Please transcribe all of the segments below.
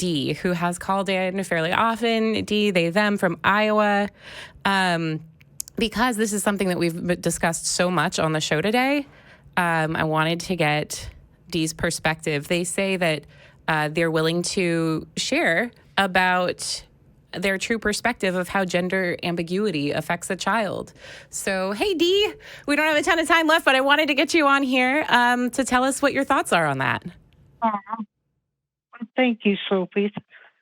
D, who has called in fairly often. D, they, them, from Iowa. Because this is something that we've discussed so much on the show today, I wanted to get Dee's perspective. They say that they're willing to share about their true perspective of how gender ambiguity affects a child. So, hey, Dee, we don't have a ton of time left, but I wanted to get you on here to tell us what your thoughts are on that. Thank you, Sophie.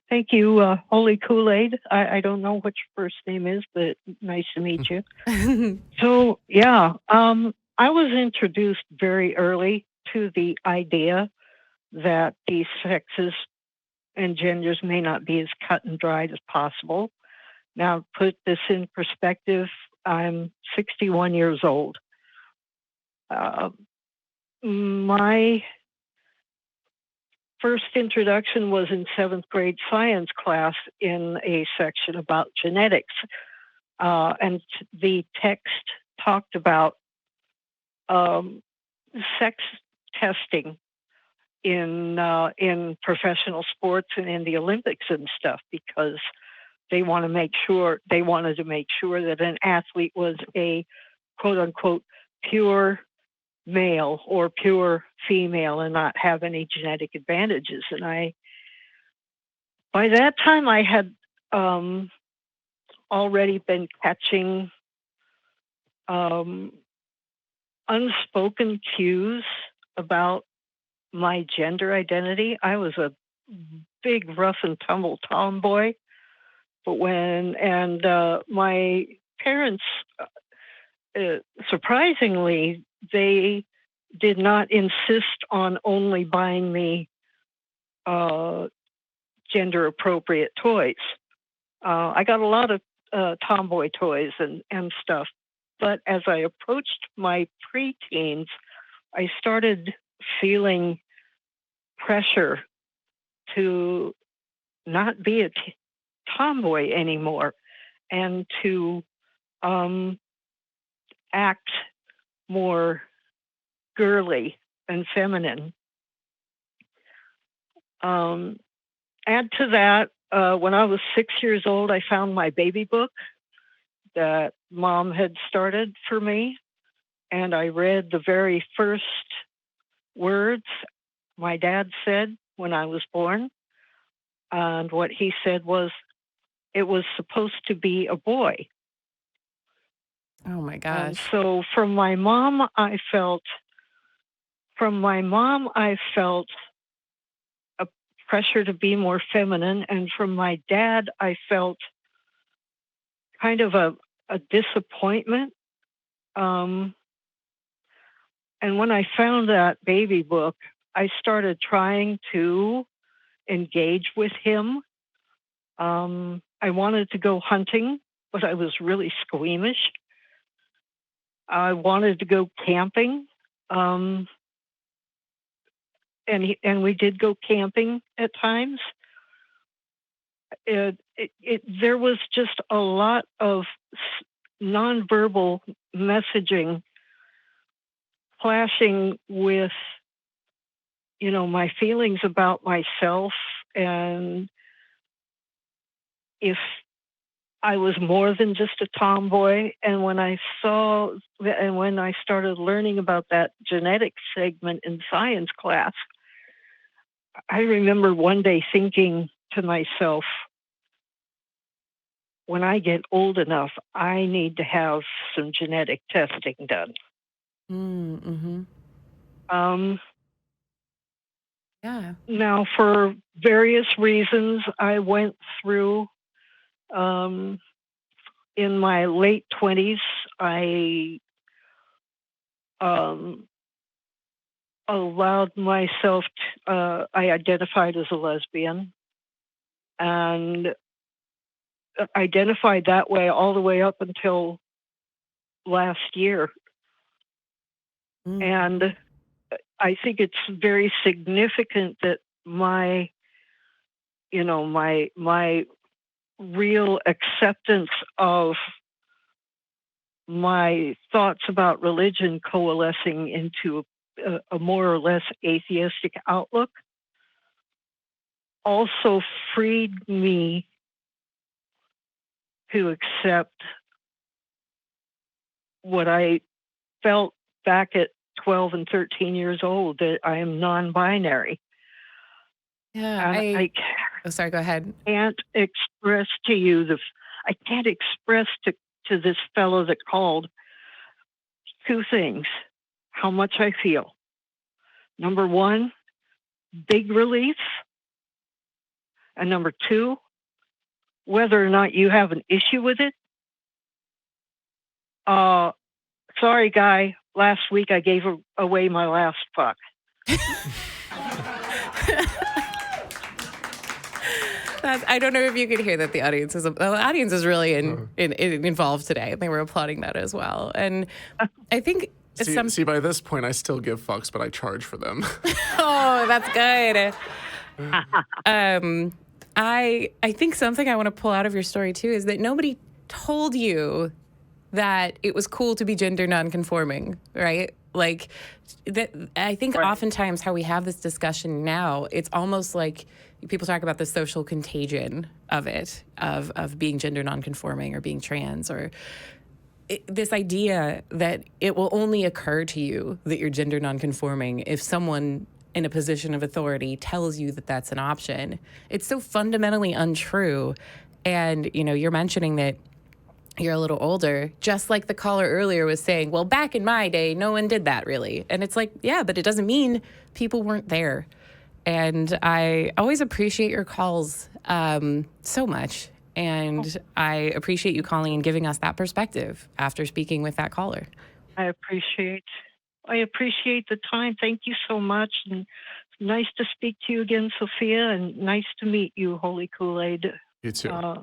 Thank you, Holy Kool-Aid. I don't know what your first name is, but nice to meet you. So, yeah, I was introduced very early to the idea that these sexes and genders may not be as cut and dried as possible. Now, to put this in perspective, I'm 61 years old. My first introduction was in 7th grade science class in a section about genetics. And the text talked about sex testing in professional sports and in the Olympics and stuff, because they wanted to make sure that an athlete was a quote unquote pure male or pure female and not have any genetic advantages. And by that time I had already been catching unspoken cues about my gender identity. I was a big rough and tumble tomboy, but my parents, surprisingly, they did not insist on only buying me gender appropriate toys. I got a lot of tomboy toys and stuff, but as I approached my preteens, I started feeling pressure to not be a tomboy anymore and to act more girly and feminine. Add to that, when I was 6 years old, I found my baby book that Mom had started for me, and I read the very first words my dad said when I was born. And what he said was, it was supposed to be a boy. Oh my gosh. And so from my mom, I felt a pressure to be more feminine. And from my dad, I felt kind of a disappointment. And when I found that baby book, I started trying to engage with him. I wanted to go hunting, but I was really squeamish. I wanted to go camping, and we did go camping at times. There was just a lot of nonverbal messaging clashing with, my feelings about myself, and if I was more than just a tomboy. And when I started learning about that genetic segment in science class, I remember one day thinking to myself, when I get old enough, I need to have some genetic testing done. Mm-hmm. Yeah. Now, for various reasons, I went through, in my late 20s, I allowed myself, I identified as a lesbian and identified that way all the way up until last year. Mm-hmm. And I think it's very significant that my real acceptance of my thoughts about religion coalescing into a more or less atheistic outlook also freed me to accept what I felt back at 12 and 13 years old, that I am non-binary. Yeah, And oh, sorry, go ahead. can't express to you I can't express to this fellow that called two things: how much I feel. Number one, big relief. And number two, whether or not you have an issue with it. Sorry, guy. Last week I gave away my last fuck. I don't know if you could hear that the audience is really involved today. They were applauding that as well. And I think see, by this point, I still give fucks, but I charge for them. Oh, that's good. I think something I want to pull out of your story too is that nobody told you that it was cool to be gender nonconforming, right? Like that. I think oftentimes how we have this discussion now, it's almost like people talk about the social contagion of it, of being gender nonconforming or being trans, or this idea that it will only occur to you that you're gender nonconforming if someone in a position of authority tells you that that's an option. It's so fundamentally untrue. And, you're mentioning that you're a little older, just like the caller earlier was saying, well, back in my day, no one did that really. And it's like, yeah, but it doesn't mean people weren't there. And I always appreciate your calls so much. And I appreciate you calling and giving us that perspective after speaking with that caller. I appreciate the time. Thank you so much. And nice to speak to you again, Sophia, and nice to meet you, Holy Kool-Aid. You too.